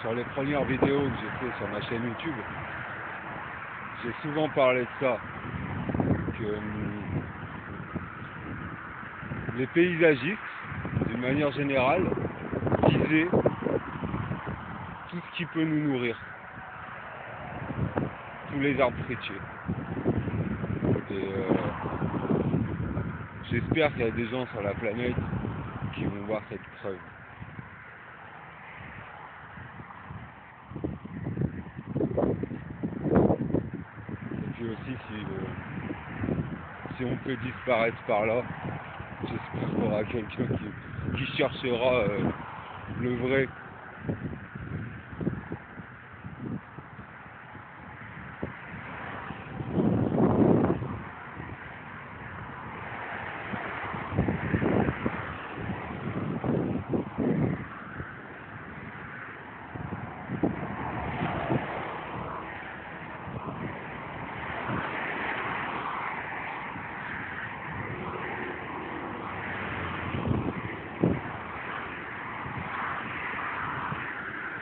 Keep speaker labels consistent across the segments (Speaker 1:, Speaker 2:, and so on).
Speaker 1: sur les premières vidéos que j'ai fait sur ma chaîne YouTube, j'ai souvent parlé de ça, que les paysagistes, d'une manière générale, visaient tout ce qui peut nous nourrir, tous les arbres fruitiers. Et j'espère qu'il y a des gens sur la planète qui vont voir cette preuve. Et puis aussi, si on peut disparaître par là, j'espère qu'il y aura quelqu'un qui cherchera le vrai.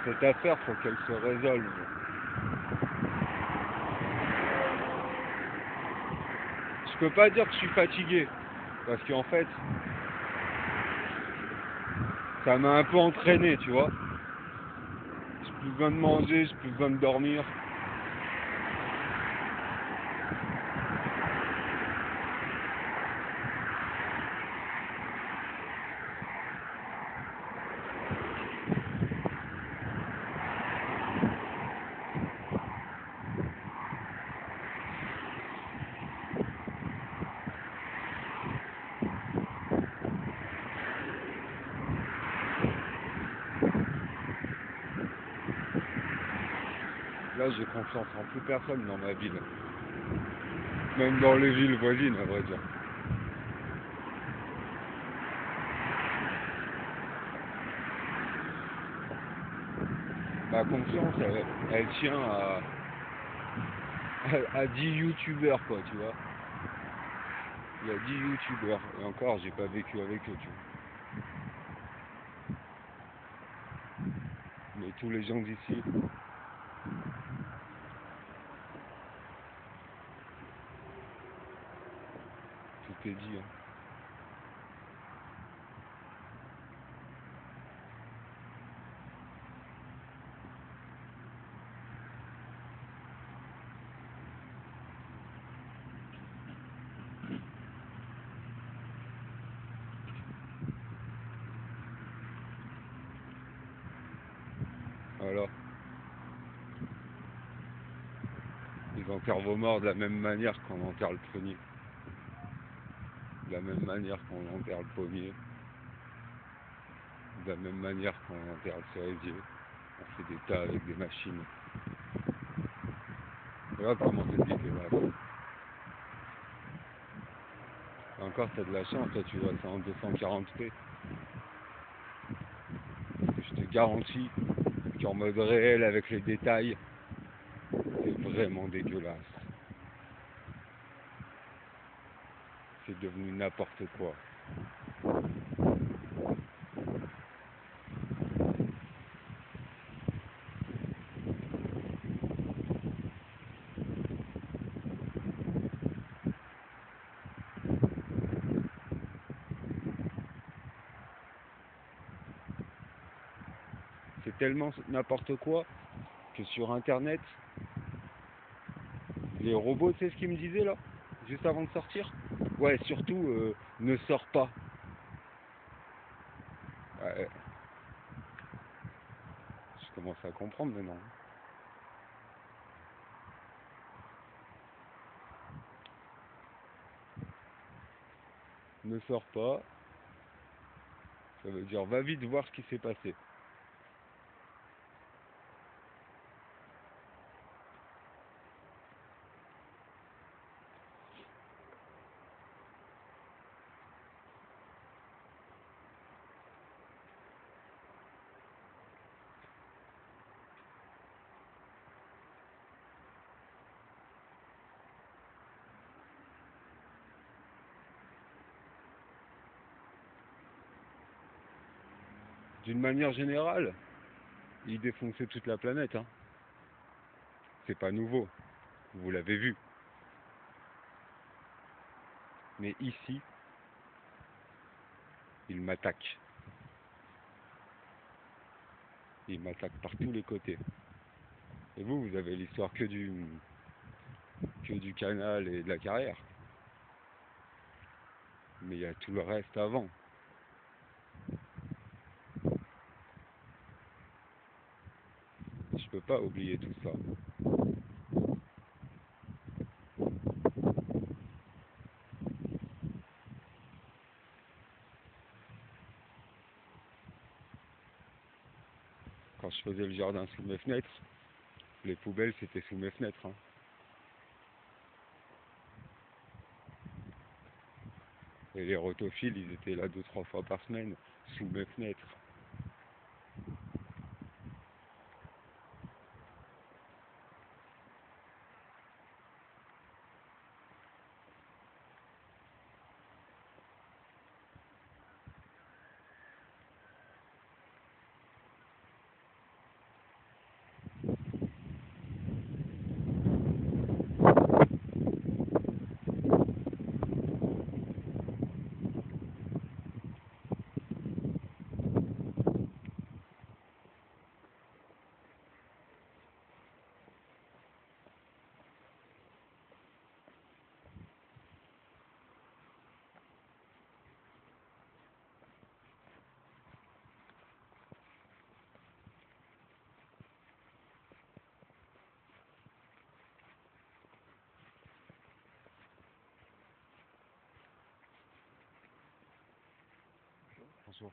Speaker 1: Cette affaire, faut qu'elle se résolve. Je peux pas dire que je suis fatigué, parce qu'en fait, ça m'a un peu entraîné, tu vois. J'ai plus besoin de manger, j'ai plus besoin de dormir. Là, j'ai confiance en plus personne dans ma ville. Même dans les villes voisines, à vrai dire. Ma confiance, elle tient à 10 youtubeurs, quoi, tu vois. Il y a 10 youtubeurs, et encore, j'ai pas vécu avec eux, tu vois. Mais tous les gens d'ici, tout est dit, hein. Voilà. Ils enterrent vos morts de la même manière qu'on enterre le prunier. De la même manière qu'on enterre le pommier. De la même manière qu'on enterre le cerisier. On fait des tas avec des machines. Voilà comment c'est dit les vaches. Encore, t'as de la chance, toi tu vois ça en 240p. Je te garantis qu'en mode réel avec les détails, c'est vraiment dégueulasse. C'est devenu n'importe quoi. C'est tellement n'importe quoi que sur internet, les robots, tu sais ce qu'ils me disaient là, juste avant de sortir? Ouais, surtout, ne sors pas. Ouais, je commence à comprendre maintenant. Ne sors pas, ça veut dire va vite voir ce qui s'est passé. D'une manière générale, ils défonçaient toute la planète, hein. C'est pas nouveau, vous l'avez vu. Mais ici, ils m'attaquent. Ils m'attaquent par tous les côtés. Et vous avez l'histoire que du canal et de la carrière. Mais il y a tout le reste avant. Je peux pas oublier tout ça. Quand je faisais le jardin sous mes fenêtres, les poubelles c'était sous mes fenêtres, hein. Et les rotophiles, ils étaient là 2-3 fois par semaine, sous mes fenêtres. Bonjour.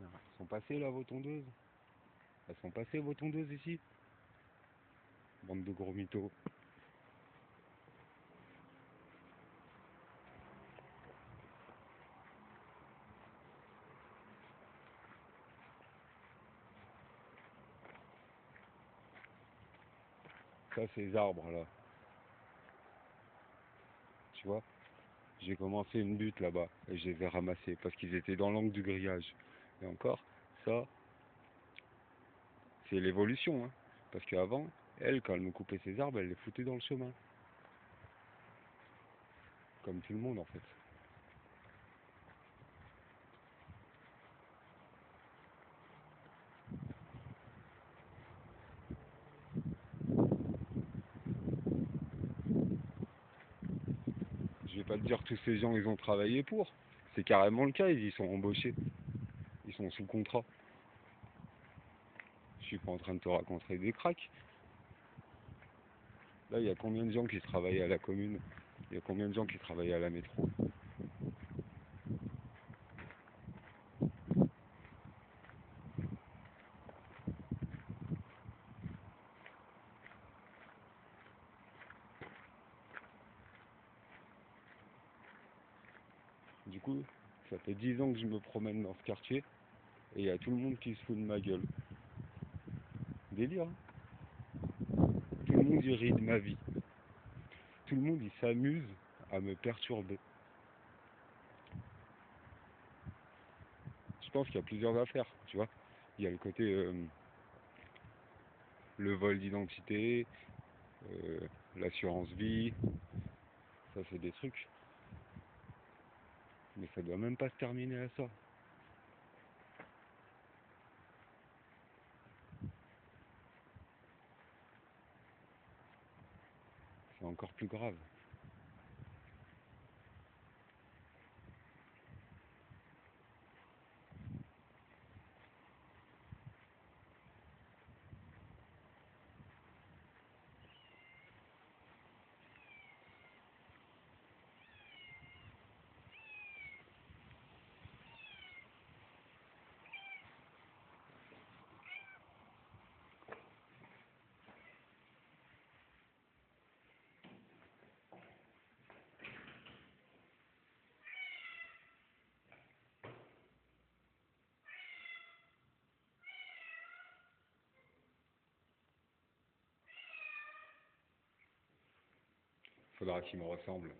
Speaker 1: Elles sont passées là vos tondeuses? Elles sont passées vos tondeuses ici? Bande de gros mythos. Ça, ces arbres là, tu vois, j'ai commencé une butte là-bas et je les ai ramassés parce qu'ils étaient dans l'angle du grillage. Et encore, ça, c'est l'évolution, hein. Parce qu'avant, elle, quand elle me coupait ses arbres, elle les foutait dans le chemin. Comme tout le monde en fait. Je vais pas te dire que tous ces gens, ils ont travaillé pour. C'est carrément le cas, ils y sont embauchés. Ils sont sous contrat. Je suis pas en train de te raconter des cracks. Là, il y a combien de gens qui travaillent à la commune? Il y a combien de gens qui travaillent à la métro? Du coup, ça fait 10 ans que je me promène dans ce quartier et il y a tout le monde qui se fout de ma gueule. Délire, hein. Tout le monde y rit de ma vie. Tout le monde il s'amuse à me perturber. Je pense qu'il y a plusieurs affaires, tu vois. Il y a le côté le vol d'identité, euh, l'assurance vie, ça c'est des trucs. Mais ça doit même pas se terminer à ça. C'est encore plus grave. Faudra qu'il me ressemble.